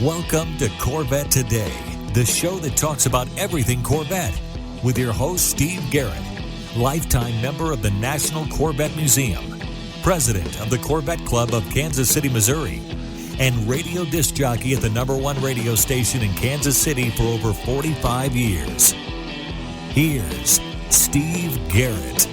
Welcome to Corvette Today, the show that talks about everything Corvette, with your host, Steve Garrett, lifetime member of the National Corvette Museum, president of the Corvette Club of Kansas City, Missouri, and radio disc jockey at the #1 radio station in Kansas City for over 45 years. Here's Steve Garrett.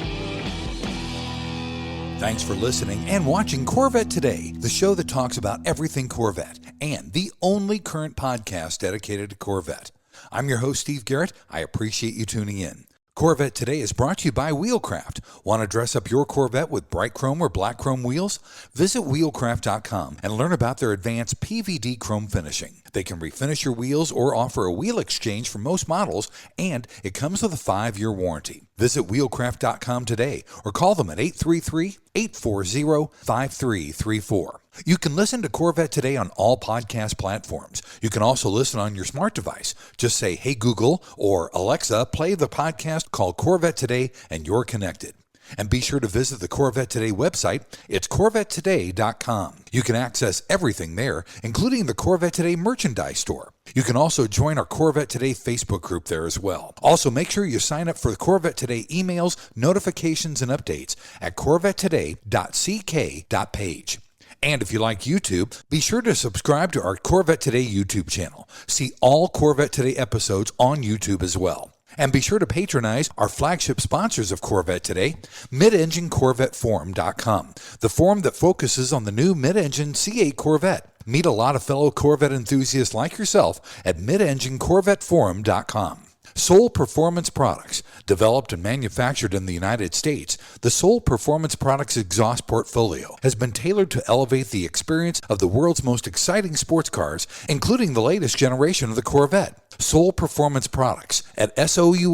Thanks for listening and watching Corvette Today, the show that talks about everything Corvette, and the only current podcast dedicated to Corvette. I'm your host, Steve Garrett. I appreciate you tuning in. Corvette Today is brought to you by Wheelcraft. Want to dress up your Corvette with bright chrome or black chrome wheels? Visit wheelcraft.com and learn about their advanced PVD chrome finishing. They can refinish your wheels or offer a wheel exchange for most models, and it comes with a 5-year warranty. Visit wheelcraft.com today or call them at 833-840-5334. You can listen to Corvette Today on all podcast platforms. You can also listen on your smart device. Just say, "Hey Google," or "Alexa, play the podcast called Corvette Today," and you're connected. And be sure to visit the Corvette Today website. It's CorvetteToday.com. You can access everything there, including the Corvette Today merchandise store. You can also join our Corvette Today Facebook group there as well. Also, make sure you sign up for the Corvette Today emails, notifications, and updates at CorvetteToday.ck.page. And if you like YouTube, be sure to subscribe to our Corvette Today YouTube channel. See all Corvette Today episodes on YouTube as well. And be sure to patronize our flagship sponsors of Corvette Today, MidEngineCorvetteForum.com, the forum that focuses on the new mid-engine C8 Corvette. Meet a lot of fellow Corvette enthusiasts like yourself at MidEngineCorvetteForum.com. Soul Performance Products. Developed and manufactured in the United States, the Soul Performance Products exhaust portfolio has been tailored to elevate the experience of the world's most exciting sports cars, including the latest generation of the Corvette. Soul Performance Products at SOULPP.com,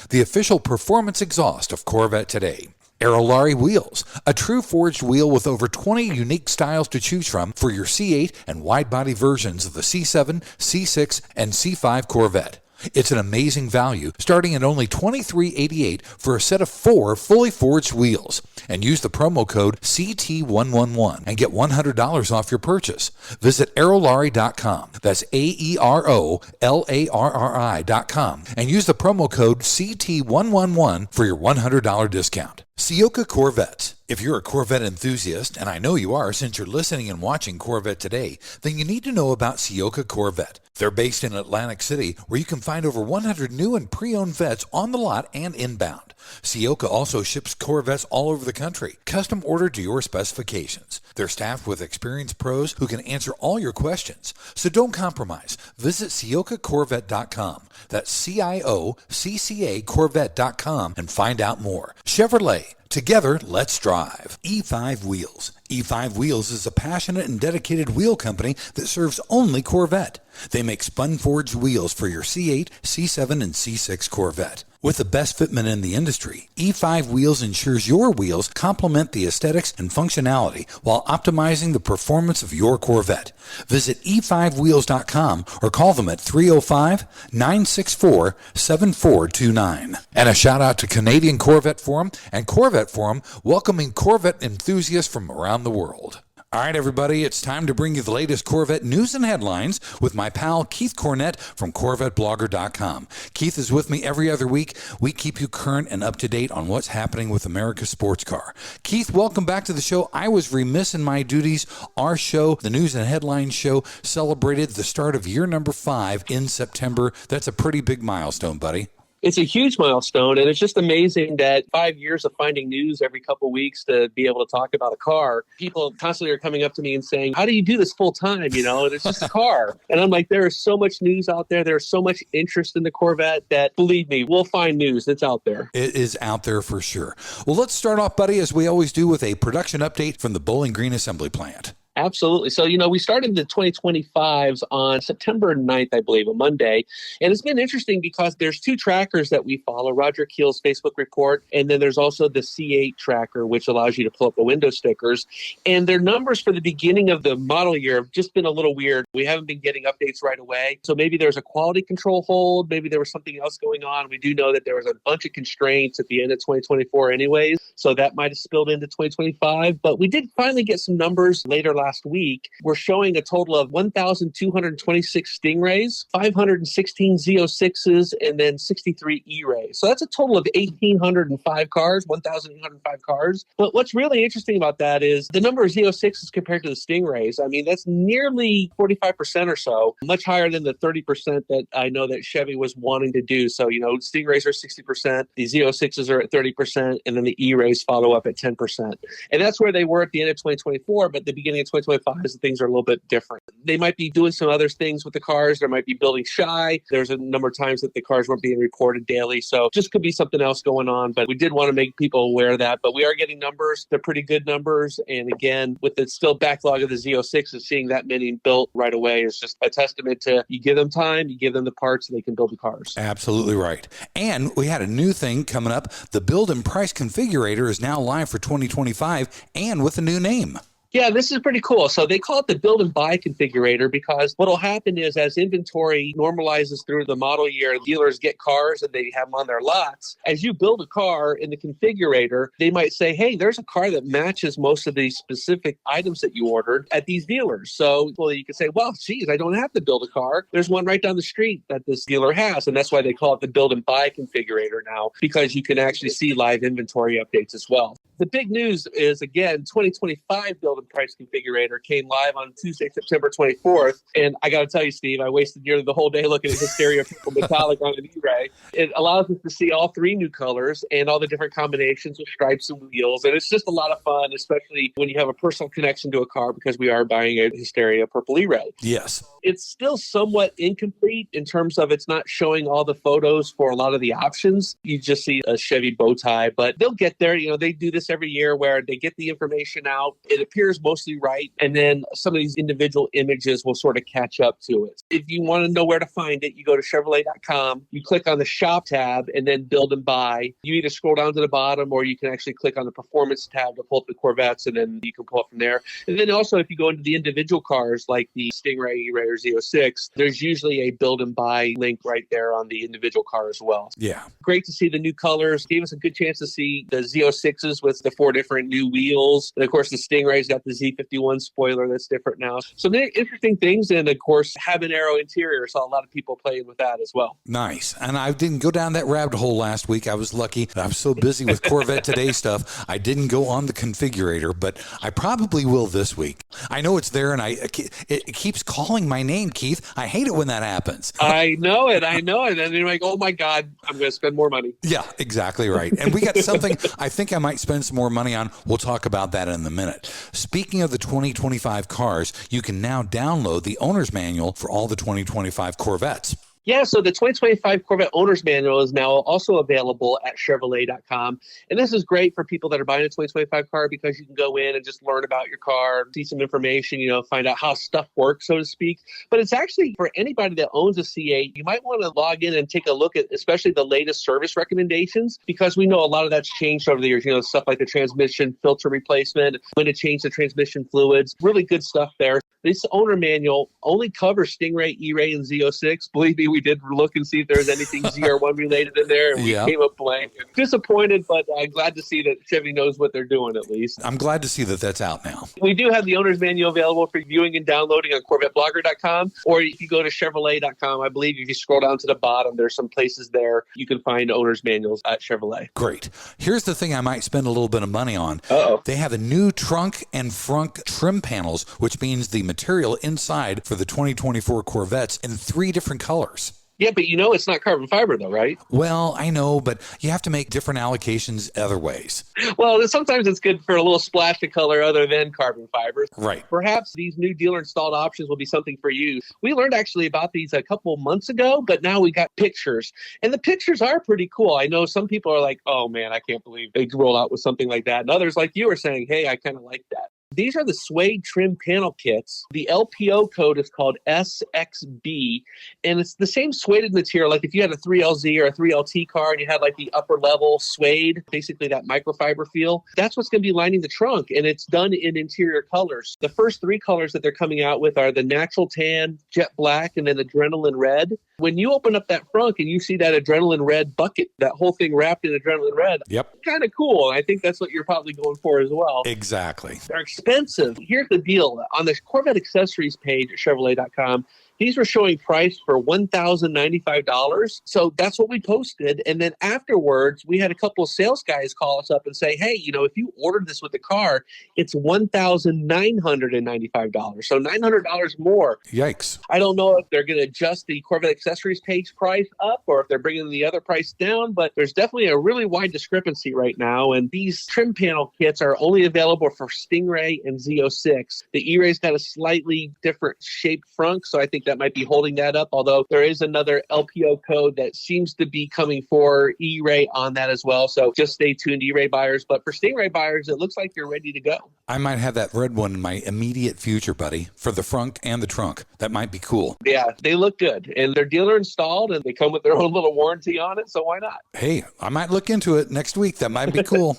the official performance exhaust of Corvette Today. Aerolarri Wheels, a true forged wheel with over 20 unique styles to choose from for your C8 and wide-body versions of the C7, C6, and C5 Corvette. It's an amazing value, starting at only $23.88 for a set of 4 fully forged wheels. And use the promo code CT111 and get $100 off your purchase. Visit Aerolarri.com. That's AEROLARRI.com. And use the promo code CT111 for your $100 discount. Ciocca Corvettes. If you're a Corvette enthusiast, and I know you are since you're listening and watching Corvette Today, then you need to know about Ciocca Corvette. They're based in Atlantic City, where you can find over 100 new and pre-owned vets on the lot and inbound. Ciocca also ships Corvettes all over the country, custom ordered to your specifications. They're staffed with experienced pros who can answer all your questions. So don't compromise. Visit CioccaCorvette.com. That's CIOCCA Corvette.com and find out more. Chevrolet. Together, let's drive. E5 Wheels. E5 Wheels is a passionate and dedicated wheel company that serves only Corvette. They make spun-forged wheels for your C8, C7, and C6 Corvette. With the best fitment in the industry, E5 Wheels ensures your wheels complement the aesthetics and functionality while optimizing the performance of your Corvette. Visit e5wheels.com or call them at 305-964-7429. And a shout out to Canadian Corvette Forum and Corvette Forum, welcoming Corvette enthusiasts from around the world. All right, everybody, it's time to bring you the latest Corvette news and headlines with my pal Keith Cornett from CorvetteBlogger.com. Keith is with me every other week. We keep you current and up to date on what's happening with America's sports car. Keith, welcome back to the show. I was remiss in my duties. Our show, the News and Headlines Show, celebrated the start of year number 5 in September. That's a pretty big milestone, buddy. It's a huge milestone, and it's just amazing that 5 years of finding news every couple of weeks to be able to talk about a car. People constantly are coming up to me and saying, "How do you do this full time? You know, it's just a car." And I'm like, there is so much news out there. There's so much interest in the Corvette that, believe me, we'll find news. It's out there. It is out there for sure. Well, let's start off, buddy, as we always do, with a production update from the Bowling Green Assembly Plant. Absolutely. So, we started the 2025s on September 9th, I believe, a Monday. And it's been interesting because there's 2 trackers that we follow, Roger Keel's Facebook report, and then there's also the C8 tracker, which allows you to pull up the window stickers. And their numbers for the beginning of the model year have just been a little weird. We haven't been getting updates right away. So maybe there's a quality control hold. Maybe there was something else going on. We do know that there was a bunch of constraints at the end of 2024 anyways. So that might have spilled into 2025. But we did finally get some numbers later last last week were showing a total of 1,226 Stingrays, 516 Z06s, and then 63 E-Rays. So that's a total of 1,805 cars, 1,805 cars. But what's really interesting about that is the number of Z06s compared to the Stingrays. I mean, that's nearly 45% or so, much higher than the 30% that I know that Chevy was wanting to do. So, Stingrays are 60%, the Z06s are at 30%, and then the E-Rays follow up at 10%. And that's where they were at the end of 2024, but the beginning of 2025, things are a little bit different. They might be doing some other things with the cars. There might be building shy. There's a number of times that the cars weren't being reported daily. So just could be something else going on, but we did want to make people aware of that. But we are getting numbers. They're pretty good numbers. And again, with the still backlog of the Z06s, seeing that many built right away is just a testament to you give them time, you give them the parts, and they can build the cars. Absolutely right. And we had a new thing coming up. The Build and Price Configurator is now live for 2025 and with a new name. Yeah, this is pretty cool. So they call it the build and buy configurator because what will happen is as inventory normalizes through the model year, dealers get cars and they have them on their lots. As you build a car in the configurator, they might say, hey, there's a car that matches most of these specific items that you ordered at these dealers. So you can say, well, geez, I don't have to build a car. There's one right down the street that this dealer has. And that's why they call it the build and buy configurator now, because you can actually see live inventory updates as well. The big news is, again, 2025 Build and Price Configurator came live on Tuesday, September 24th. And I got to tell you, Steve, I wasted nearly the whole day looking at Hysteria Purple Metallic on an E-Ray. It allows us to see all three new colors and all the different combinations of stripes and wheels. And it's just a lot of fun, especially when you have a personal connection to a car, because we are buying a Hysteria Purple E-Ray. Yes. It's still somewhat incomplete in terms of it's not showing all the photos for a lot of the options. You just see a Chevy bow tie, but they'll get there. They do this every year where they get the information out. It appears mostly right. And then some of these individual images will sort of catch up to it. If you want to know where to find it, you go to Chevrolet.com, you click on the shop tab and then build and buy. You either scroll down to the bottom or you can actually click on the performance tab to pull up the Corvettes and then you can pull up from there. And then also if you go into the individual cars like the Stingray, E-Ray, or Z06, there's usually a build and buy link right there on the individual car as well. Yeah. Great to see the new colors. Gave us a good chance to see the Z06s with the 4 different new wheels. And of course, the Stingray's got the Z51 spoiler that's different now. So many interesting things. And of course, habanero interior. Saw a lot of people playing with that as well. Nice. And I didn't go down that rabbit hole last week. I was lucky. I was so busy with Corvette Today stuff. I didn't go on the configurator, but I probably will this week. I know it's there and it keeps calling my name, Keith. I hate it when that happens. I know it. And then you're like, oh my God, I'm going to spend more money. Yeah, exactly right. And we got something I think I might spend some more money on. We'll talk about that in a minute. Speaking of the 2025 cars, you can now download the owner's manual for all the 2025 Corvettes. Yeah, so the 2025 Corvette Owner's Manual is now also available at Chevrolet.com. And this is great for people that are buying a 2025 car because you can go in and just learn about your car, see some information, find out how stuff works, so to speak. But it's actually for anybody that owns a C8, you might want to log in and take a look at especially the latest service recommendations, because we know a lot of that's changed over the years, stuff like the transmission filter replacement, when to change the transmission fluids, really good stuff there. This owner manual only covers Stingray, E-Ray, and Z06. Believe me, we did look and see if there was anything ZR1 related in there, and we came up blank. Disappointed, but I'm glad to see that Chevy knows what they're doing at least. I'm glad to see that that's out now. We do have the owner's manual available for viewing and downloading on CorvetteBlogger.com, or if you go to Chevrolet.com, I believe if you scroll down to the bottom, there's some places there you can find owner's manuals at Chevrolet. Great. Here's the thing I might spend a little bit of money on. Uh-oh. They have a new trunk and front trim panels, which means the material inside for the 2024 Corvettes in 3 different colors. Yeah, but it's not carbon fiber though, right? Well, I know, but you have to make different allocations other ways. Well, sometimes it's good for a little splash of color other than carbon fiber. Right. Perhaps these new dealer installed options will be something for you. We learned actually about these a couple months ago, but now we got pictures. And the pictures are pretty cool. I know some people are like, oh man, I can't believe they roll out with something like that. And others like you are saying, hey, I kind of like that. These are the suede trim panel kits. The LPO code is called SXB, and it's the same suede material. Like if you had a 3LZ or a 3LT car and you had like the upper level suede, basically that microfiber feel, that's what's going to be lining the trunk, and it's done in interior colors. The first 3 colors that they're coming out with are the natural tan, jet black, and then adrenaline red. When you open up that frunk and you see that adrenaline red bucket, that whole thing wrapped in adrenaline red, Yep. kind of cool. I think that's what you're probably going for as well. Exactly. They're expensive. Here's the deal. On the Corvette accessories page at Chevrolet.com, these were showing price for $1,095. So that's what we posted. And then afterwards, we had a couple of sales guys call us up and say, hey, if you ordered this with the car, it's $1,995. So $900 more. Yikes. I don't know if they're going to adjust the Corvette accessories page price up or if they're bringing the other price down, but there's definitely a really wide discrepancy right now. And these trim panel kits are only available for Stingray and Z06. The E-Ray's got a slightly different shaped frunk, so I think that might be holding that up, although there is another LPO code that seems to be coming for E-Ray on that as well. So just stay tuned, E-Ray buyers. But for Stingray buyers, it looks like you're ready to go. I might have that red one in my immediate future, buddy, for the frunk and the trunk. That might be cool. Yeah, they look good. And they're dealer installed, and they come with their own little warranty on it, so why not? Hey, I might look into it next week. That might be cool.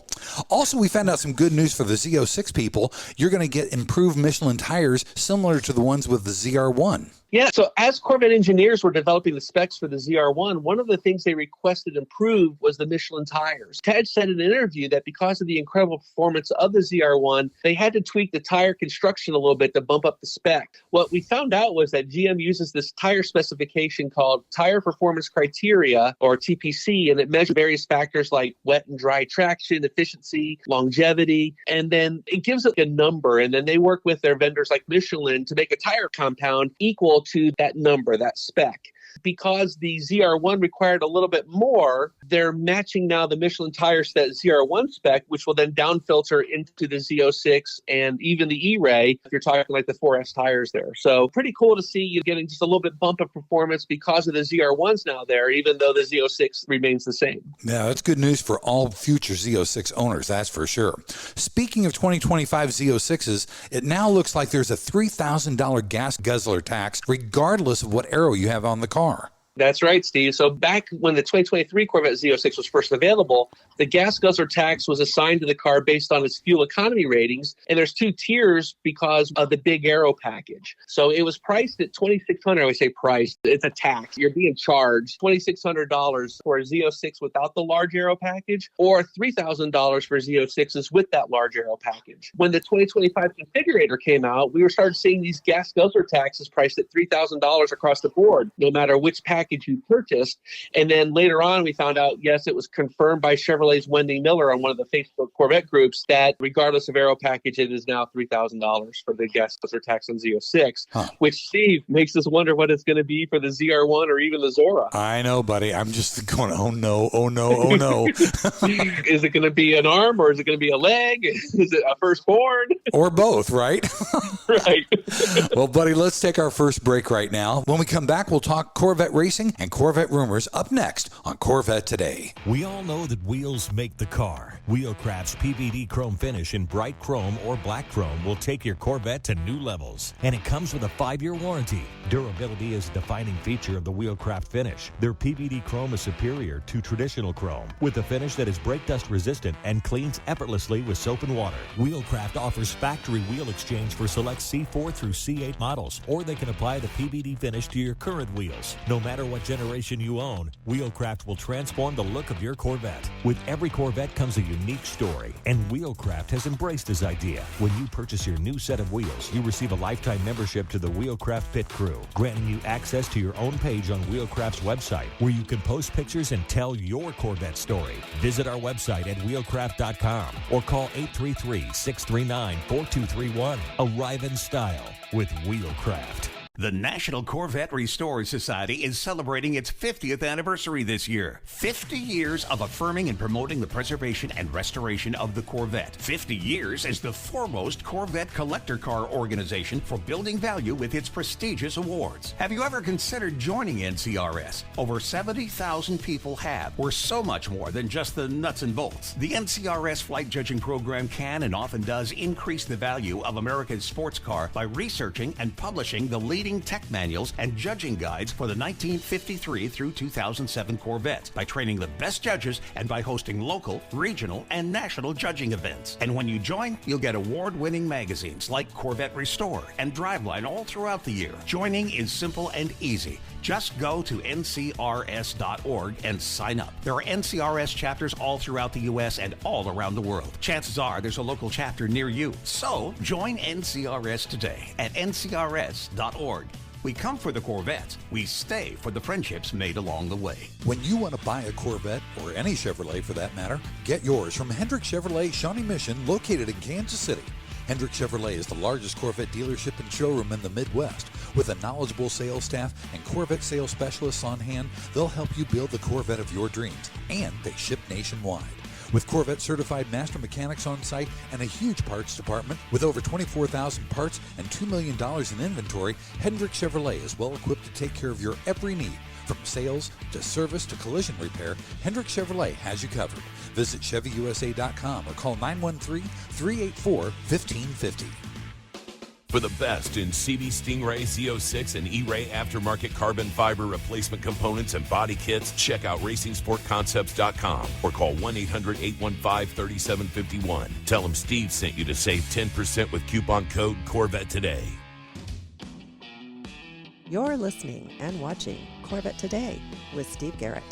Also, we found out some good news for the Z06 people. You're going to get improved Michelin tires similar to the ones with the ZR1. Yeah, so as Corvette engineers were developing the specs for the ZR1, one of the things they requested improved was the Michelin tires. Ted said in an interview that because of the incredible performance of the ZR1, they had to tweak the tire construction a little bit to bump up the spec. What we found out was that GM uses this tire specification called Tire Performance Criteria, or TPC, and it measures various factors like wet and dry traction, efficiency, longevity, and then it gives it a number, and then they work with their vendors like Michelin to make a tire compound equal to that number, that spec. Because the ZR1 required a little bit more, they're matching now the Michelin tires to that ZR1 spec, which will then down filter into the Z06 and even the E-Ray if you're talking like the 4S tires there. So pretty cool to see you getting just a little bit bump of performance because of the ZR1s now there, even though the Z06 remains the same. Yeah, that's good news for all future Z06 owners, that's for sure. Speaking of 2025 Z06s, it now looks like there's a $3,000 gas guzzler tax regardless of what aero you have on the car. That's right, Steve. So back when the 2023 Corvette Z06 was first available, the gas guzzler tax was assigned to the car based on its fuel economy ratings. And there's two tiers because of the big aero package. So it was priced at $2,600. I always say priced. It's a tax. You're being charged $2,600 for a Z06 without the large aero package, or $3,000 for Z06s with that large aero package. When the 2025 Configurator came out, we started seeing these gas guzzler taxes priced at $3,000 across the board, no matter which package you purchased. And then later on, we found out, yes, it was confirmed by Chevrolet's Wendy Miller on one of the Facebook Corvette groups that regardless of aero package, it is now $3,000 for the gas guzzler tax on Z06, which, Steve, makes us wonder what it's going to be for the ZR1 or even the Zora. I know, buddy. I'm just going, oh no, oh no, oh no. Is it going to be an arm or is it going to be a leg? Is it a firstborn? Or both, right? Right. Well, buddy, let's take our first break right now. When we come back, we'll talk Corvette racing and Corvette rumors up next on Corvette Today. We all know that wheels make the car. Wheelcraft's PVD chrome finish in bright chrome or black chrome will take your Corvette to new levels. And it comes with a 5-year warranty. Durability is a defining feature of the Wheelcraft finish. Their PVD chrome is superior to traditional chrome with a finish that is brake dust resistant and cleans effortlessly with soap and water. Wheelcraft offers factory wheel exchange for select C4 through C8 models, or they can apply the PVD finish to your current wheels. No matter what generation you own, Wheelcraft will transform the look of your Corvette. With every Corvette comes a unique story, and Wheelcraft has embraced this idea. When you purchase your new set of wheels, you receive a lifetime membership to the Wheelcraft Pit Crew, granting you access to your own page on Wheelcraft's website, where you can post pictures and tell your Corvette story. Visit our website at wheelcraft.com or call 833-639-4231. Arrive in style with Wheelcraft. The National Corvette Restored Society is celebrating its 50th anniversary this year. 50 years of affirming and promoting the preservation and restoration of the Corvette. 50 years as the foremost Corvette collector car organization for building value with its prestigious awards. Have you ever considered joining NCRS? Over 70,000 people have. We're so much more than just the nuts and bolts. The NCRS flight judging program can and often does increase the value of America's sports car by researching and publishing the leading working tech manuals, and judging guides for the 1953 through 2007 Corvettes by training the best judges and by hosting local, regional, and national judging events. And when you join, you'll get award-winning magazines like Corvette Restore and Driveline all throughout the year. Joining is simple and easy. Just go to ncrs.org and sign up. There are NCRS chapters all throughout the U.S. and all around the world. Chances are there's a local chapter near you. So join NCRS today at ncrs.org. We come for the Corvettes. We stay for the friendships made along the way. When you want to buy a Corvette, or any Chevrolet for that matter, get yours from Hendrick Chevrolet Shawnee Mission, located in Kansas City. Hendrick Chevrolet is the largest Corvette dealership and showroom in the Midwest. With a knowledgeable sales staff and Corvette sales specialists on hand, they'll help you build the Corvette of your dreams, and they ship nationwide. With Corvette certified master mechanics on site and a huge parts department with over 24,000 parts and $2 million in inventory, Hendrick Chevrolet is well equipped to take care of your every need. From sales to service to collision repair, Hendrick Chevrolet has you covered. Visit ChevyUSA.com or call 913-384-1550. For the best in CB Stingray Z06 and E-Ray aftermarket carbon fiber replacement components and body kits, check out RacingSportConcepts.com or call 1-800-815-3751. Tell them Steve sent you to save 10% with coupon code Corvette Today. You're listening and watching Corvette Today with Steve Garrett.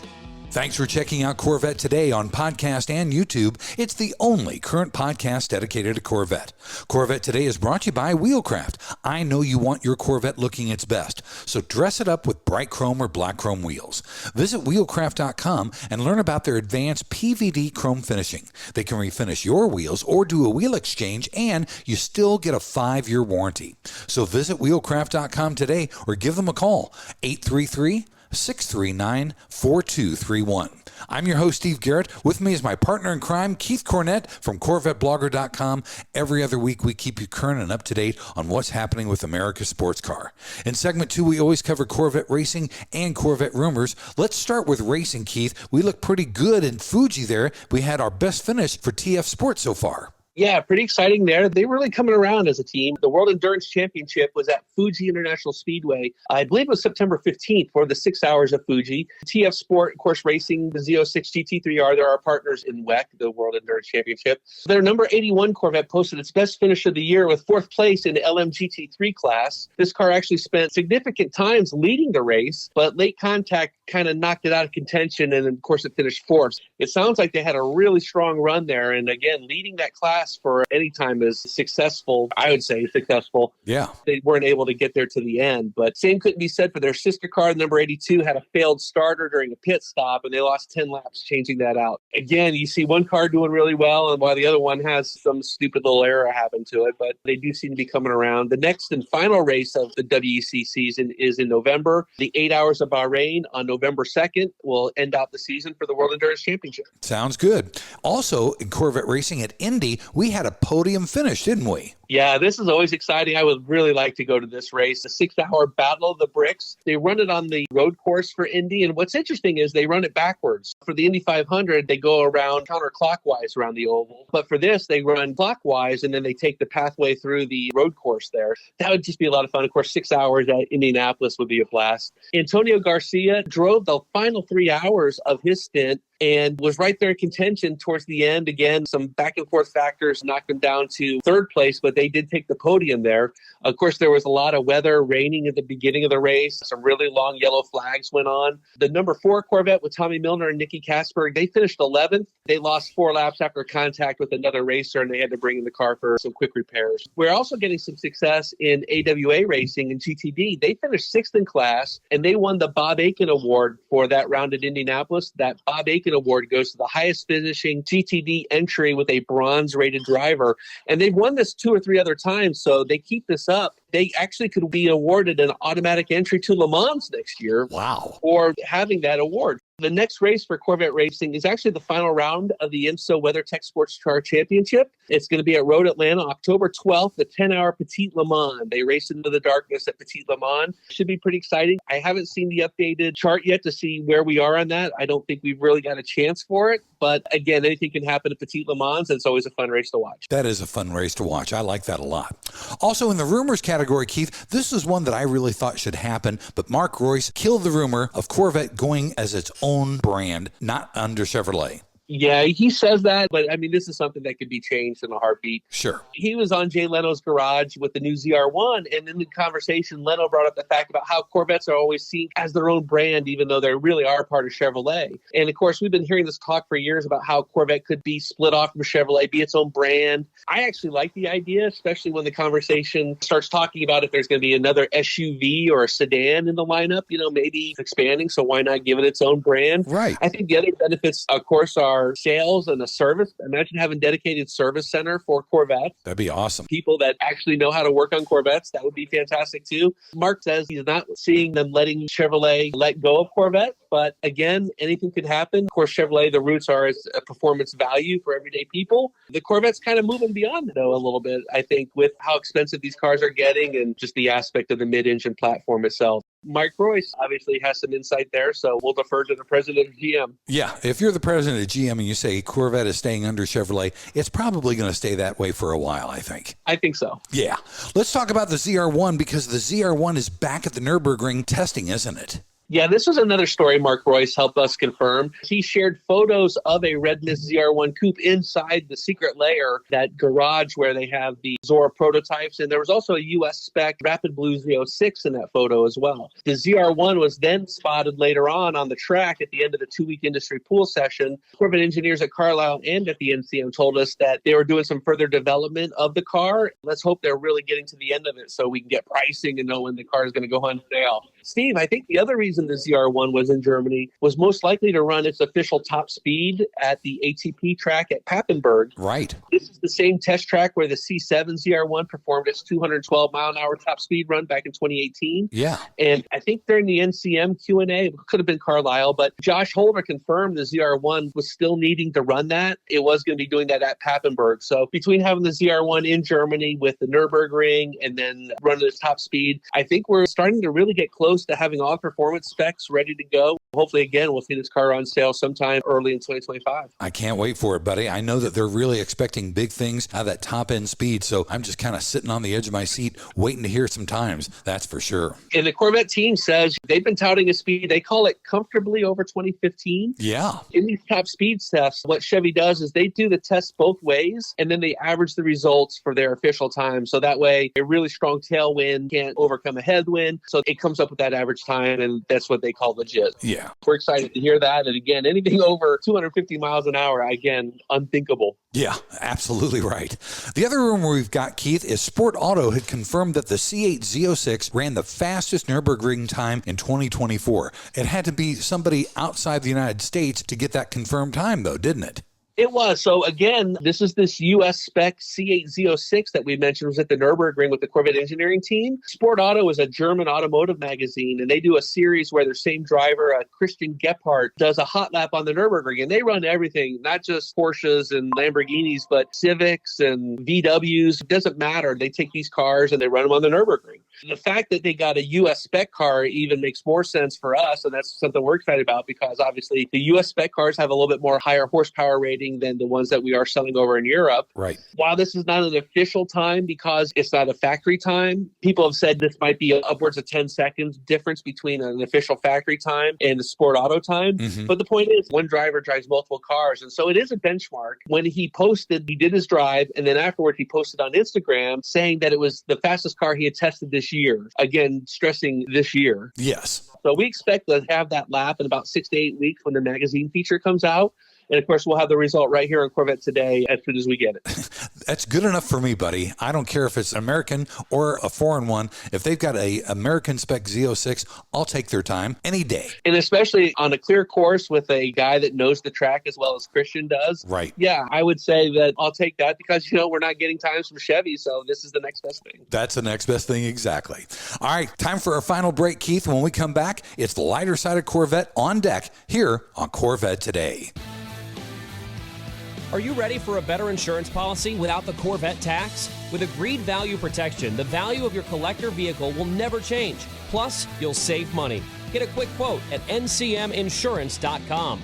Thanks for checking out Corvette Today on podcast and YouTube. It's the only current podcast dedicated to Corvette. Corvette Today is brought to you by Wheelcraft. I know you want your Corvette looking its best, so dress it up with bright chrome or black chrome wheels. Visit wheelcraft.com and learn about their advanced PVD chrome finishing. They can refinish your wheels or do a wheel exchange, and you still get a 5-year warranty. So visit wheelcraft.com today or give them a call, 833-639-4231. I'm your host, Steve Garrett. With me is my partner in crime, Keith Cornett from CorvetteBlogger.com. Every other week, we keep you current and up to date on what's happening with America's sports car. In segment 2, we always cover Corvette racing and Corvette rumors. Let's start with racing, Keith. We look pretty good in Fuji there. We had our best finish for TF Sports so far. Yeah, pretty exciting there. They're really coming around as a team. The World Endurance Championship was at Fuji International Speedway. I believe it was September 15th for the 6 hours of Fuji. TF Sport, of course, racing the Z06 GT3R. They're our partners in WEC, the World Endurance Championship. Their number 81 Corvette posted its best finish of the year with 4th place in the LMGT3 class. This car actually spent significant times leading the race, but late contact kind of knocked it out of contention, and of course it finished 4th. It sounds like they had a really strong run there, and again, leading that class for any time is successful. I would say successful. Yeah. They weren't able to get there to the end, but same couldn't be said for their sister car. Number 82 had a failed starter during a pit stop, and they lost 10 laps changing that out. Again, you see one car doing really well, and while the other one has some stupid little error happen to it, but they do seem to be coming around. The next and final race of the WEC season is in November. The 8 Hours of Bahrain on November 2nd will end out the season for the World Endurance Championship. Sounds good. Also, in Corvette racing at Indy, we had a podium finish, didn't we? Yeah, this is always exciting. I would really like to go to this race, the 6-hour Battle of the Bricks. They run it on the road course for Indy, and what's interesting is they run it backwards. For the Indy 500, they go around counterclockwise around the oval. But for this, they run clockwise, and then they take the pathway through the road course there. That would just be a lot of fun. Of course, 6 hours at Indianapolis would be a blast. Antonio Garcia drove the final 3 hours of his stint and was right there in contention towards the end. Again, some back and forth factors knocked him down to 3rd place, but they did take the podium there. Of course, there was a lot of weather, raining at the beginning of the race. Some really long yellow flags went on. The number 4 Corvette with Tommy Milner and Nicky Kasper, they finished 11th. They lost 4 laps after contact with another racer, and they had to bring in the car for some quick repairs. We're also getting some success in AWA racing and GTD. They finished 6th in class, and they won the Bob Aiken Award for that round at Indianapolis. That Bob Aiken Award goes to the highest finishing GTD entry with a bronze rated driver. And they've won this 2 or 3 other times, so they keep this up. They actually could be awarded an automatic entry to Le Mans next year. Wow. For having that award. The next race for Corvette Racing is actually the final round of the IMSA WeatherTech Sports Car Championship. It's going to be at Road Atlanta, October 12th, the 10-hour Petite Le Mans. They race into the darkness at Petite Le Mans. Should be pretty exciting. I haven't seen the updated chart yet to see where we are on that. I don't think we've really got a chance for it. But again, anything can happen at Petite Le Mans, and it's always a fun race to watch. That is a fun race to watch. I like that a lot. Also in the rumors category, Keith, this is one that I really thought should happen, but Mark Royce killed the rumor of Corvette going as its own brand, not under Chevrolet. Yeah, he says that, but I mean, this is something that could be changed in a heartbeat. Sure. He was on Jay Leno's Garage with the new ZR1, and in the conversation, Leno brought up the fact about how Corvettes are always seen as their own brand, even though they really are part of Chevrolet. And of course, we've been hearing this talk for years about how Corvette could be split off from Chevrolet, be its own brand. I actually like the idea, especially when the conversation starts talking about if there's going to be another SUV or a sedan in the lineup, maybe it's expanding, so why not give it its own brand? Right. I think the other benefits, of course, are sales and a service. Imagine having a dedicated service center for Corvette. That'd be awesome. People that actually know how to work on Corvettes. That would be fantastic too. Mark says he's not seeing them letting Chevrolet let go of Corvette. But again, anything could happen. Of course, Chevrolet, the roots are as a performance value for everyday people. The Corvette's kind of moving beyond, though, a little bit, I think, with how expensive these cars are getting and just the aspect of the mid-engine platform itself. Mike Royce obviously has some insight there, so we'll defer to the president of GM. Yeah, if you're the president of GM and you say Corvette is staying under Chevrolet, it's probably going to stay that way for a while, I think. I think so. Yeah. Let's talk about the ZR1 because the ZR1 is back at the Nürburgring testing, isn't it? Yeah, this was another story Mark Royce helped us confirm. He shared photos of a Red Mist ZR1 coupe inside the secret layer, that garage where they have the Zora prototypes. And there was also a US spec Rapid Blue Z06 in that photo as well. The ZR1 was then spotted later on the track at the end of the 2-week industry pool session. Corvette engineers at Carlisle and at the NCM told us that they were doing some further development of the car. Let's hope they're really getting to the end of it so we can get pricing and know when the car is going to go on sale. Steve, I think the other reason the ZR1 was in Germany was most likely to run its official top speed at the ATP track at Papenburg. Right. This is the same test track where the C7 ZR1 performed its 212-mile-an-hour top speed run back in 2018. Yeah. And I think during the NCM Q&A, it could have been Carlisle, but Josh Holder confirmed the ZR1 was still needing to run that. It was going to be doing that at Papenburg. So between having the ZR1 in Germany with the Nürburgring and then running its top speed, I think we're starting to really get close to having all performance specs ready to go. Hopefully, again, we'll see this car on sale sometime early in 2025. I can't wait for it, buddy. I know that they're really expecting big things out of that top-end speed, so I'm just kind of sitting on the edge of my seat waiting to hear some times. That's for sure. And the Corvette team says they've been touting a speed. They call it comfortably over 2015. Yeah. In these top speed tests, what Chevy does is they do the test both ways, and then they average the results for their official time. So that way, a really strong tailwind can't overcome a headwind. So it comes up with that average time, and that's what they call legit. Yeah. We're excited to hear that. And again, anything over 250 miles an hour, again, unthinkable. Yeah, absolutely right. The other rumor we've got, Keith, is Sport Auto had confirmed that the C8 Z06 ran the fastest Nürburgring time in 2024. It had to be somebody outside the United States to get that confirmed time, though, didn't it? It was. So again, this is this US spec C8 Z06 that we mentioned was at the Nürburgring with the Corvette engineering team. Sport Auto is a German automotive magazine, and they do a series where their same driver, Christian Gebhardt, does a hot lap on the Nürburgring. And they run everything, not just Porsches and Lamborghinis, but Civics and VWs. It doesn't matter. They take these cars and they run them on the Nürburgring. The fact that they got a US spec car even makes more sense for us, and that's something we're excited about because obviously the US spec cars have a little bit more higher horsepower rating than the ones that we are selling over in Europe. Right. While this is not an official time because it's not a factory time, people have said this might be upwards of 10 seconds difference between an official factory time and the Sport Auto time. Mm-hmm. But the point is, one driver drives multiple cars. And so it is a benchmark. When he did his drive, and then afterward he posted on Instagram saying that it was the fastest car he had tested this year. Again, stressing this year. Yes. So we expect to have that lap in about 6 to 8 weeks when the magazine feature comes out. And of course, we'll have the result right here on Corvette Today as soon as we get it. That's good enough for me, buddy. I don't care if it's an American or a foreign one. If they've got a American spec Z06, I'll take their time any day. And especially on a clear course with a guy that knows the track as well as Christian does. Right. Yeah, I would say that I'll take that because, we're not getting times from Chevy, so this is the next best thing. That's the next best thing, exactly. All right, time for our final break, Keith. When we come back, it's the lighter side of Corvette on deck here on Corvette Today. Are you ready for a better insurance policy without the Corvette tax? With Agreed Value Protection, the value of your collector vehicle will never change. Plus, you'll save money. Get a quick quote at ncminsurance.com.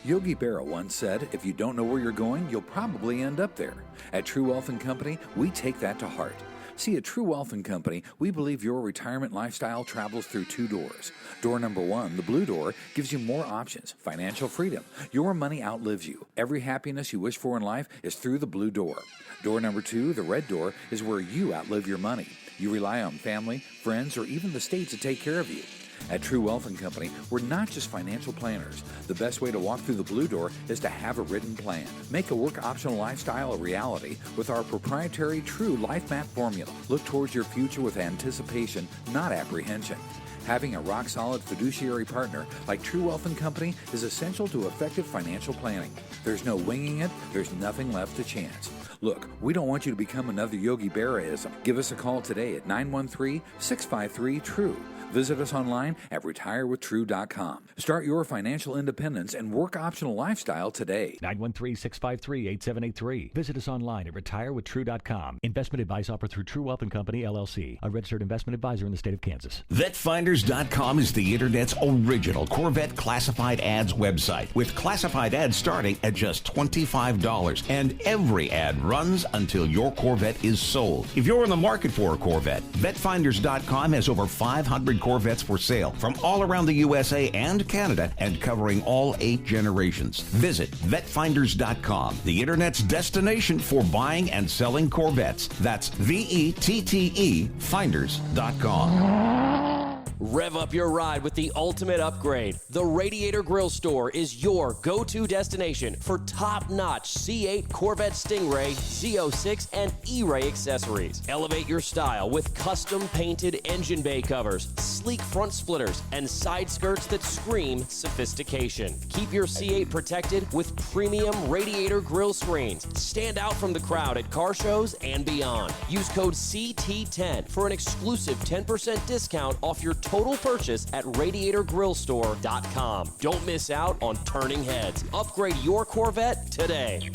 Yogi Berra once said, if you don't know where you're going, you'll probably end up there. At True Wealth & Company, we take that to heart. See, at True Wealth & Company, we believe your retirement lifestyle travels through two doors. Door number one, the blue door, gives you more options, financial freedom. Your money outlives you. Every happiness you wish for in life is through the blue door. Door number two, the red door, is where you outlive your money. You rely on family, friends, or even the state to take care of you. At True Wealth & Company, we're not just financial planners. The best way to walk through the blue door is to have a written plan. Make a work-optional lifestyle a reality with our proprietary True Life Map formula. Look towards your future with anticipation, not apprehension. Having a rock-solid fiduciary partner like True Wealth & Company is essential to effective financial planning. There's no winging it. There's nothing left to chance. Look, we don't want you to become another Yogi Berra-ism. Give us a call today at 913-653-TRUE. Visit us online at retirewithtrue.com. Start your financial independence and work-optional lifestyle today. 913-653-8783. Visit us online at retirewithtrue.com. Investment advice offered through True Wealth & Company, LLC, a registered investment advisor in the state of Kansas. VetFinders.com is the Internet's original Corvette classified ads website, with classified ads starting at just $25. And every ad runs until your Corvette is sold. If you're in the market for a Corvette, VetFinders.com has over 500 Corvettes for sale from all around the USA and Canada and covering all 8 generations. Visit VetFinders.com, the Internet's destination for buying and selling Corvettes. That's VETTE Finders.com. Rev up your ride with the ultimate upgrade. The Radiator Grill Store is your go-to destination for top-notch C8 Corvette Stingray, Z06, and E-Ray accessories. Elevate your style with custom-painted engine bay covers, sleek front splitters, and side skirts that scream sophistication. Keep your C8 protected with premium Radiator Grill screens. Stand out from the crowd at car shows and beyond. Use code CT10 for an exclusive 10% discount off your total purchase at radiatorgrillstore.com. Don't miss out on turning heads. Upgrade your Corvette today.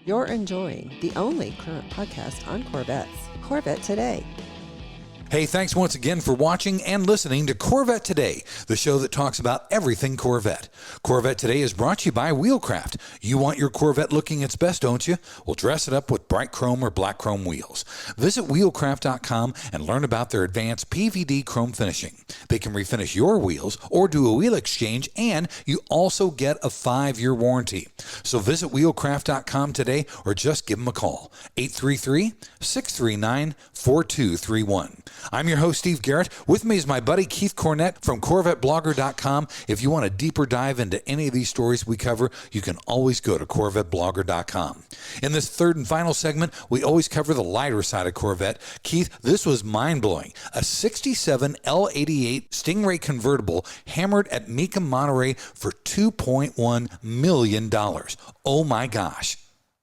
You're enjoying the only current podcast on Corvettes, Corvette Today. Hey, thanks once again for watching and listening to Corvette Today, the show that talks about everything Corvette. Corvette Today is brought to you by Wheelcraft. You want your Corvette looking its best, don't you? Well, dress it up with bright chrome or black chrome wheels. Visit wheelcraft.com and learn about their advanced PVD chrome finishing. They can refinish your wheels or do a wheel exchange, and you also get a 5-year warranty. So visit wheelcraft.com today or just give them a call. 833-639-4231. I'm your host, Steve Garrett. With me is my buddy Keith Cornett from CorvetteBlogger.com. If you want a deeper dive into any of these stories we cover, you can always go to CorvetteBlogger.com. In this third and final segment, we always cover the lighter side of Corvette. Keith, this was mind-blowing. A 67 L88 Stingray convertible hammered at Mecum, Monterey for $2.1 million. Oh my gosh.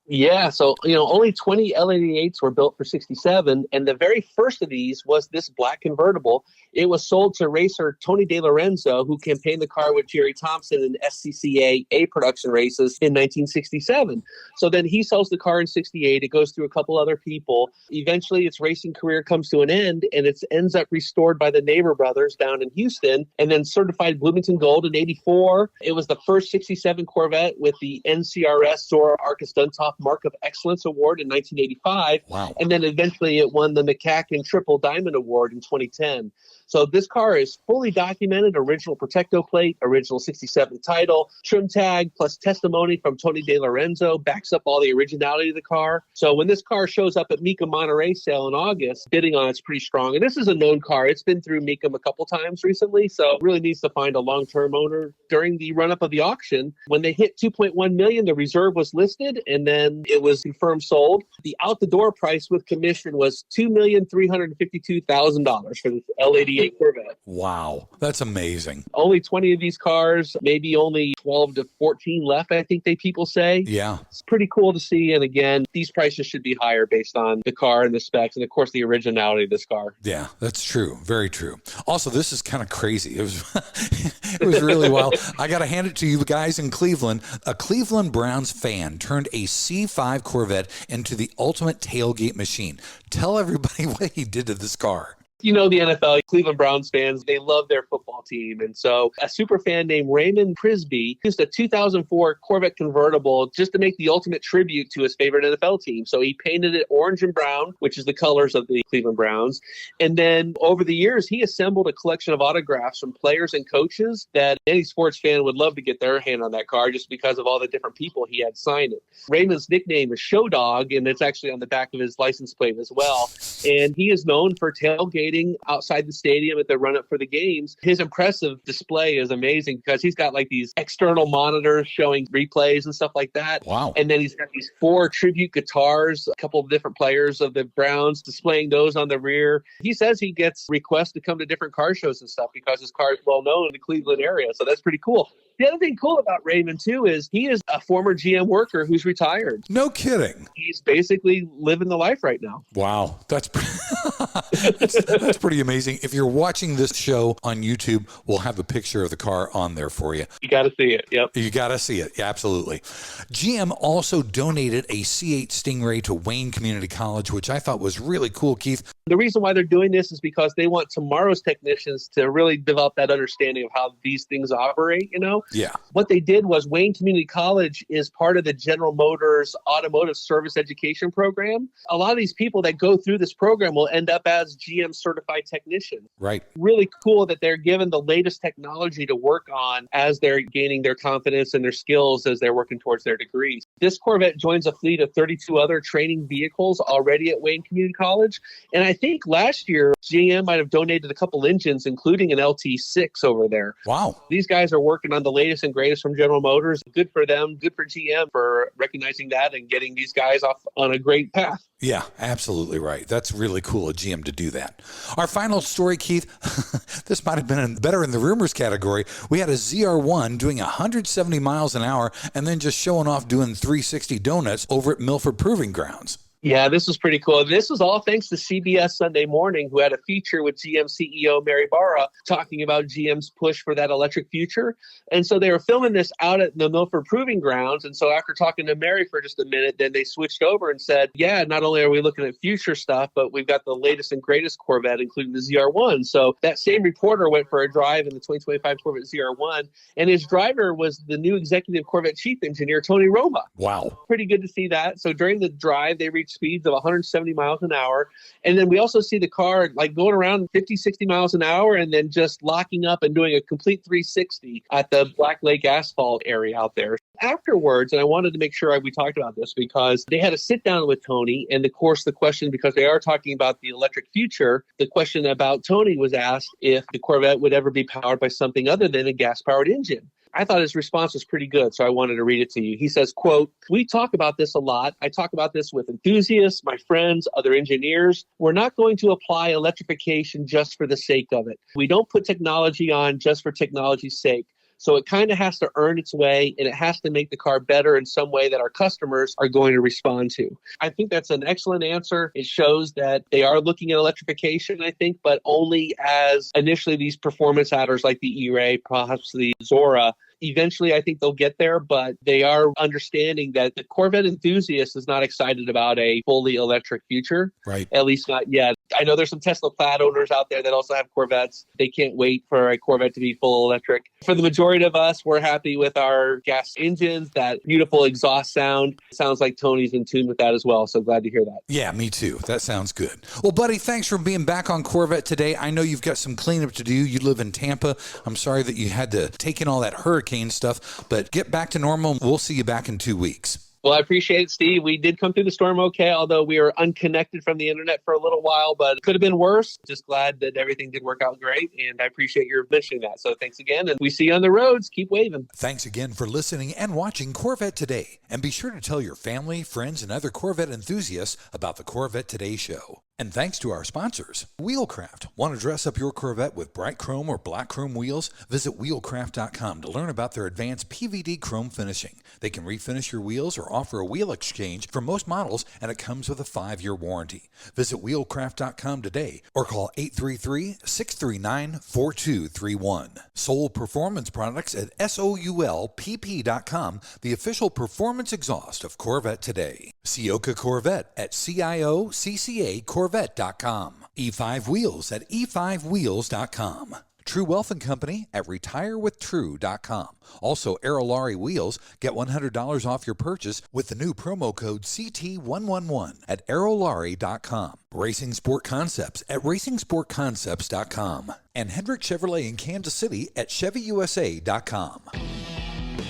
Yeah, so, only 20 L88s were built for 67, and the very first of these was this black convertible. It was sold to racer Tony DeLorenzo, who campaigned the car with Jerry Thompson in SCCA A production races in 1967. So then he sells the car in 68. It goes through a couple other people. Eventually, its racing career comes to an end, and it ends up restored by the Neighbor brothers down in Houston, and then certified Bloomington Gold in 84. It was the first 67 Corvette with the NCRS Zora Arcus Duntop Mark of Excellence Award in 1985. Wow. And then eventually it won the McCacken Triple Diamond Award in 2010. So this car is fully documented, original Protecto plate, original 67 title, trim tag, plus testimony from Tony De Lorenzo backs up all the originality of the car. So when this car shows up at Mecum Monterey sale in August, bidding on it's pretty strong. And this is a known car. It's been through Mecum a couple times recently, so it really needs to find a long-term owner. During the run-up of the auction, when they hit $2.1 million, the reserve was listed, and then it was confirmed sold. The out-the-door price with commission was $2,352,000 for this L88 Corvette. Wow, that's amazing. Only 20 of these cars, maybe only 12 to 14 left, I think people say. Yeah. It's pretty cool to see. And again, these prices should be higher based on the car and the specs and, of course, the originality of this car. Yeah, that's true. Very true. Also, this is kind of crazy. It was it was really wild. I got to hand it to you guys in Cleveland. A Cleveland Browns fan turned a C5 Corvette into the ultimate tailgate machine. Tell everybody what he did to this car. You know, the NFL, Cleveland Browns fans, they love their football team. And so a super fan named Raymond Prisby used a 2004 Corvette convertible just to make the ultimate tribute to his favorite NFL team. So he painted it orange and brown, which is the colors of the Cleveland Browns. And then over the years, he assembled a collection of autographs from players and coaches that any sports fan would love to get their hand on that car just because of all the different people he had signed it. Raymond's nickname is Show Dog, and it's actually on the back of his license plate as well. And he is known for tailgating outside the stadium at the run-up for the games. His impressive display is amazing because he's got like these external monitors showing replays and stuff like that. Wow. And then he's got these 4 tribute guitars, a couple of different players of the Browns displaying those on the rear. He says he gets requests to come to different car shows and stuff because his car is well known in the Cleveland area. So that's pretty cool. The other thing cool about Raymond, too, is he is a former GM worker who's retired. No kidding. He's basically living the life right now. Wow. That's pretty amazing. If you're watching this show on YouTube, we'll have a picture of the car on there for you. You got to see it. Yep. You got to see it. Yeah, absolutely. GM also donated a C8 Stingray to Wayne Community College, which I thought was really cool, Keith. The reason why they're doing this is because they want tomorrow's technicians to really develop that understanding of how these things operate, you know? Yeah. What they did was Wayne Community College is part of the General Motors Automotive Service Education Program. A lot of these people that go through this program will end up as GM certified technicians. Right. Really cool that they're given the latest technology to work on as they're gaining their confidence and their skills as they're working towards their degrees. This Corvette joins a fleet of 32 other training vehicles already at Wayne Community College. And I think last year, GM might have donated a couple engines, including an LT6 over there. Wow. These guys are working on the latest and greatest from General Motors. Good for them. Good for GM for recognizing that and getting these guys off on a great path. Yeah, absolutely right. That's really cool of GM to do that. Our final story, Keith, this might have been better in the rumors category. We had a ZR1 doing 170 miles an hour and then just showing off doing 360 donuts over at Milford Proving Grounds. Yeah, this was pretty cool. This was all thanks to CBS Sunday Morning, who had a feature with GM CEO Mary Barra talking about GM's push for that electric future. And so they were filming this out at the Milford Proving Grounds. And so after talking to Mary for just a minute, then they switched over and said, yeah, not only are we looking at future stuff, but we've got the latest and greatest Corvette, including the ZR1. So that same reporter went for a drive in the 2025 Corvette ZR1, and his driver was the new executive Corvette chief engineer, Tony Roma. Wow. Pretty good to see that. So during the drive, they reached speeds of 170 miles an hour. And then we also see the car like going around 50, 60 miles an hour and then just locking up and doing a complete 360 at the Black Lake asphalt area out there. Afterwards, and I wanted to make sure we talked about this because they had a sit down with Tony. And of course, the question, because they are talking about the electric future, the question about Tony was asked if the Corvette would ever be powered by something other than a gas-powered engine. I thought his response was pretty good, so I wanted to read it to you. He says, quote, "We talk about this a lot. I talk about this with enthusiasts, my friends, other engineers. We're not going to apply electrification just for the sake of it. We don't put technology on just for technology's sake. So it kind of has to earn its way, and it has to make the car better in some way that our customers are going to respond to." I think that's an excellent answer. It shows that they are looking at electrification, I think, but only as initially these performance adders like the E-Ray, perhaps the Zora. Eventually, I think they'll get there, but they are understanding that the Corvette enthusiast is not excited about a fully electric future. Right. At least not yet. I know there's some Tesla Plaid owners out there that also have Corvettes. They can't wait for a Corvette to be full electric. For the majority of us, we're happy with our gas engines, that beautiful exhaust sound. Sounds like Tony's in tune with that as well, so glad to hear that. Yeah, me too. That sounds good. Well, buddy, thanks for being back on Corvette Today. I know you've got some cleanup to do. You live in Tampa. I'm sorry that you had to take in all that hurricane stuff, but get back to normal. We'll see you back in 2 weeks. Well, I appreciate it, Steve. We did come through the storm okay, although we were unconnected from the internet for a little while, but it could have been worse. Just glad that everything did work out great, and I appreciate your mentioning that. So thanks again, and we see you on the roads. Keep waving. Thanks again for listening and watching Corvette Today, and be sure to tell your family, friends, and other Corvette enthusiasts about the Corvette Today show. And thanks to our sponsors, Wheelcraft. Want to dress up your Corvette with bright chrome or black chrome wheels? Visit wheelcraft.com to learn about their advanced PVD chrome finishing. They can refinish your wheels or offer a wheel exchange for most models, and it comes with a 5-year warranty. Visit wheelcraft.com today or call 833-639-4231. Soul Performance Products at SOULPP.com, the official performance exhaust of Corvette Today. Ciocca Corvette at CIOCCA-Corvette.com. E5 Wheels at E5Wheels.com. True Wealth and Company at RetireWithTrue.com. Also, Aerolarri Wheels. Get $100 off your purchase with the new promo code CT111 at Aerolarri.com. Racing Sport Concepts at RacingSportConcepts.com. And Hendrick Chevrolet in Kansas City at ChevyUSA.com.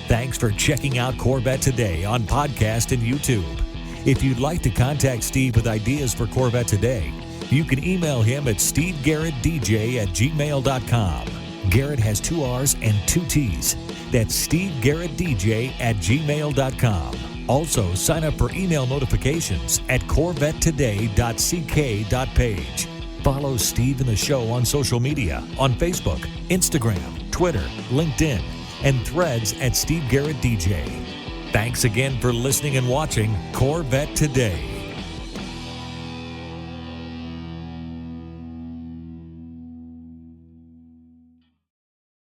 Thanks for checking out Corvette Today on podcast and YouTube. If you'd like to contact Steve with ideas for Corvette Today, you can email him at stevegarrettdj@gmail.com. Garrett has 2 R's and 2 T's. That's stevegarrettdj@gmail.com. Also, sign up for email notifications at corvettetoday.ck.page. Follow Steve and the show on social media on Facebook, Instagram, Twitter, LinkedIn, and Threads at Steve Garrett DJ. Thanks again for listening and watching Corvette Today.